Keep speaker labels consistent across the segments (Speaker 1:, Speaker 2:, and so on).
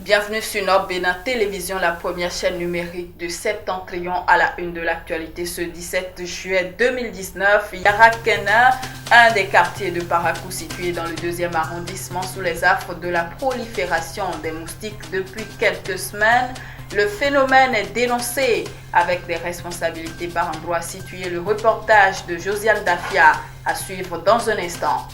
Speaker 1: Bienvenue sur Nord Bénin Télévision, la première chaîne numérique de Septentrion à la une de l'actualité ce 17 juillet 2019. Yarakena, un des quartiers de Parakou situé dans le 2e arrondissement sous les affres de la prolifération des moustiques depuis quelques semaines. Le phénomène est dénoncé avec des responsabilités par endroits situés. Le reportage de Josiane Dafia à suivre dans un instant.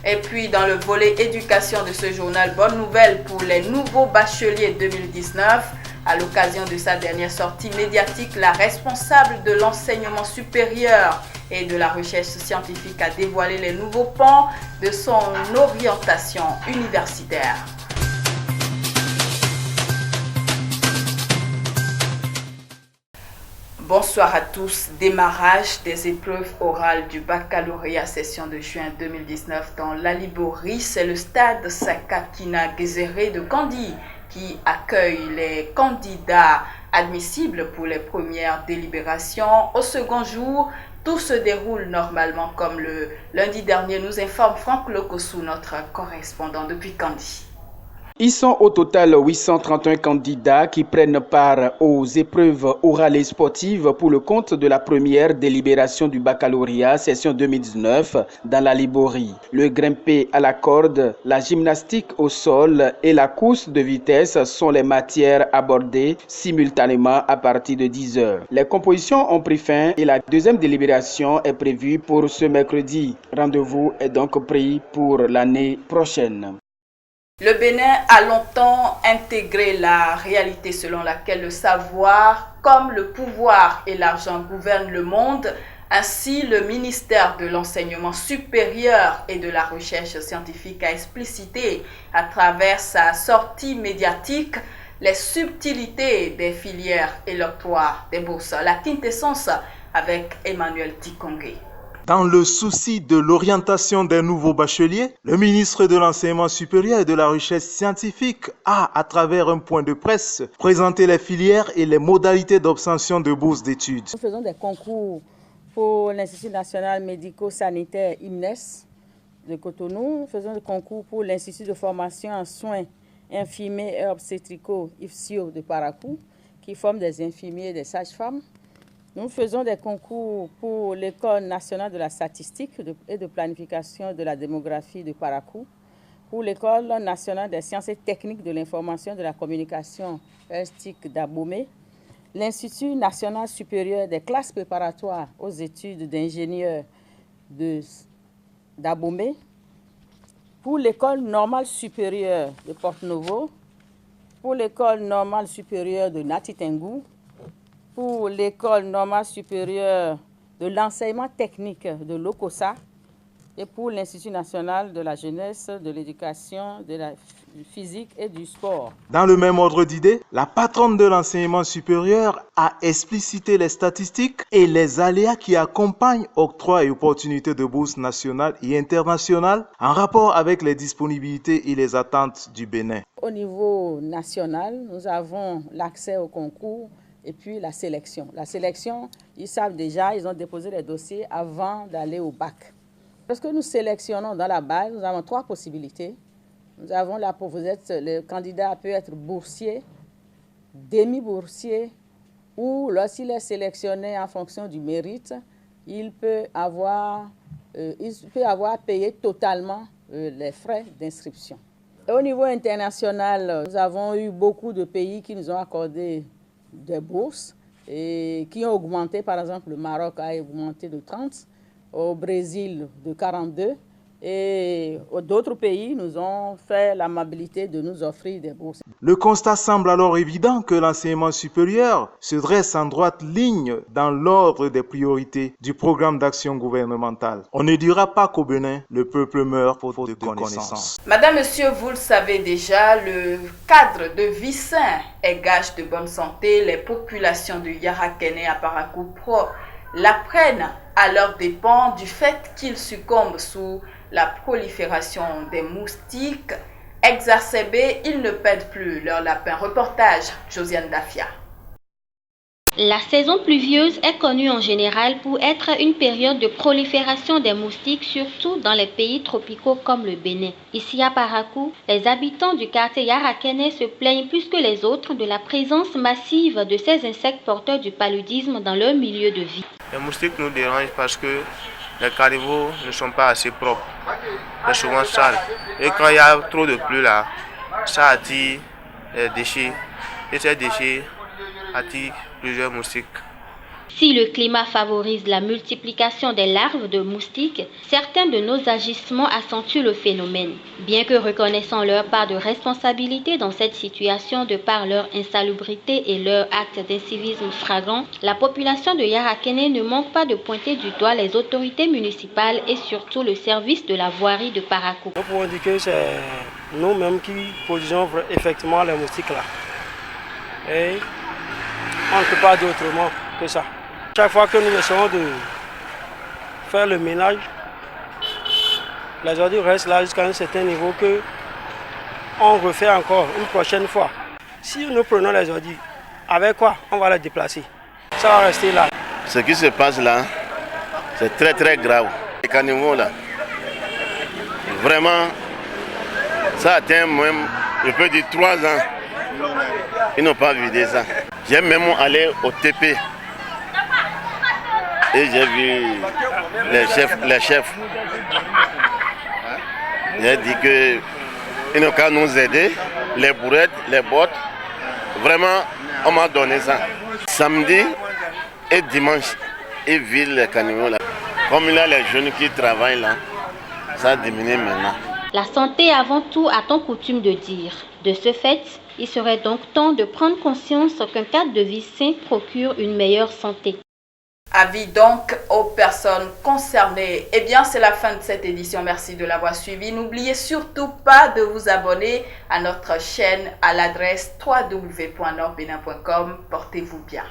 Speaker 1: Et puis, dans le volet éducation de ce journal, bonne nouvelle pour les nouveaux bacheliers 2019. À l'occasion de sa dernière sortie médiatique, la responsable de l'enseignement supérieur et de la recherche scientifique a dévoilé les nouveaux pans de son orientation universitaire. Bonsoir à tous. Démarrage des épreuves orales du baccalauréat session de juin 2019 dans l'Alibori. C'est le stade Sakakina Gezere de Kandi qui accueille les candidats admissibles pour les premières délibérations. Au second jour, tout se déroule normalement comme le lundi dernier, nous informe Franck Lokossou, notre correspondant depuis Kandi.
Speaker 2: Ils sont au total 831 candidats qui prennent part aux épreuves orales et sportives pour le compte de la première délibération du baccalauréat session 2019 dans la Liborie. Le grimpé à la corde, la gymnastique au sol et la course de vitesse sont les matières abordées simultanément à partir de 10 heures. Les compositions ont pris fin et la deuxième délibération est prévue pour ce mercredi. Rendez-vous est donc pris pour l'année prochaine.
Speaker 1: Le Bénin a longtemps intégré la réalité selon laquelle le savoir, comme le pouvoir et l'argent gouvernent le monde. Ainsi, le ministère de l'Enseignement supérieur et de la Recherche scientifique a explicité à travers sa sortie médiatique les subtilités des filières et l'octroi des bourses. La quintessence avec Emmanuel Tikongé.
Speaker 3: Dans le souci de l'orientation des nouveaux bacheliers, le ministre de l'Enseignement supérieur et de la Recherche scientifique a, à travers un point de presse, présenté les filières et les modalités d'obtention de bourses d'études.
Speaker 4: Nous faisons des concours pour l'Institut national médico-sanitaire IMNES de Cotonou. Nous faisons des concours pour l'Institut de formation en soins infirmiers et obstétricaux IFSIO de Parakou, qui forme des infirmiers et des sages-femmes. Nous faisons des concours pour l'École nationale de la statistique et de planification de la démographie de Parakou, pour l'École nationale des sciences et techniques de l'information et de la communication ESTIC d'Abomey, l'Institut national supérieur des classes préparatoires aux études d'ingénieurs d'Abomey, pour l'École normale supérieure de Porte-Novo, pour l'École normale supérieure de Natitengou, pour l'École normale supérieure de l'enseignement technique de l'Okosa et pour l'Institut national de la jeunesse, de l'éducation, de la physique et du sport.
Speaker 3: Dans le même ordre d'idées, la patronne de l'enseignement supérieur a explicité les statistiques et les aléas qui accompagnent octroi et opportunités de bourses nationales et internationales en rapport avec les disponibilités et les attentes du Bénin.
Speaker 4: Au niveau national, nous avons l'accès au concours et puis la sélection. La sélection, ils savent déjà, ils ont déposé les dossiers avant d'aller au bac. Lorsque nous sélectionnons dans la base, nous avons 3 possibilités. Nous avons là pour le candidat peut être boursier, demi-boursier, ou lorsqu'il est sélectionné en fonction du mérite, il peut avoir payé totalement les frais d'inscription. Au niveau international, nous avons eu beaucoup de pays qui nous ont accordé des bourses et qui ont augmenté. Par exemple, le Maroc a augmenté de 30, au Brésil de 42 et d'autres pays nous ont fait l'amabilité de nous offrir des bourses.
Speaker 3: Le constat semble alors évident que l'enseignement supérieur se dresse en droite ligne dans l'ordre des priorités du programme d'action gouvernementale. On ne dira pas qu'au Bénin, le peuple meurt faute de connaissances.
Speaker 1: Madame, monsieur, vous le savez déjà, le cadre de vie sain est gage de bonne santé. Les populations de Yarakene à Parakou l'apprennent à leurs dépens du fait qu'ils succombent sous la prolifération des moustiques. Exacerbés, ils ne perdent plus leur lapin. Reportage Josiane Dafia.
Speaker 5: La saison pluvieuse est connue en général pour être une période de prolifération des moustiques, surtout dans les pays tropicaux comme le Bénin. Ici à Parakou, les habitants du quartier Yarakene se plaignent plus que les autres de la présence massive de ces insectes porteurs du paludisme dans leur milieu de vie.
Speaker 6: Les moustiques nous dérangent parce que les caniveaux ne sont pas assez propres, c'est souvent sale. Et quand il y a trop de pluie là, ça attire les déchets et ces déchets attirent plusieurs moustiques.
Speaker 5: Si le climat favorise la multiplication des larves de moustiques, certains de nos agissements accentuent le phénomène. Bien que reconnaissant leur part de responsabilité dans cette situation de par leur insalubrité et leur acte d'incivisme flagrant, la population de Yarakene ne manque pas de pointer du doigt les autorités municipales et surtout le service de la voirie de Parakou.
Speaker 7: Nous pouvons dire que c'est nous-mêmes qui produisons effectivement les moustiques là. Et on ne peut pas dire autrement que ça. Chaque fois que nous essayons de faire le ménage, les ordures restent là jusqu'à un certain niveau que on refait encore une prochaine fois. Si nous prenons les ordures, avec quoi on va les déplacer? Ça va rester là.
Speaker 8: Ce qui se passe là, c'est très très grave. Les caniveaux là, vraiment, ça atteint même, je peux dire 3 ans. Ils n'ont pas vidé ça. J'ai même allé au TP. Et j'ai vu les chefs. J'ai dit qu'ils n'ont qu'à nous aider, les bourrettes, les bottes. Vraiment, on m'a donné ça. Samedi et dimanche, ils vident les caniveaux là. Comme il y a les jeunes qui travaillent là, ça diminue maintenant.
Speaker 5: La santé avant tout, a-t-on coutume de dire. De ce fait, il serait donc temps de prendre conscience qu'un cadre de vie sain procure une meilleure santé.
Speaker 1: Avis donc aux personnes concernées. Eh bien, c'est la fin de cette édition. Merci de l'avoir suivi. N'oubliez surtout pas de vous abonner à notre chaîne à l'adresse www.nordbenin.com. Portez-vous bien.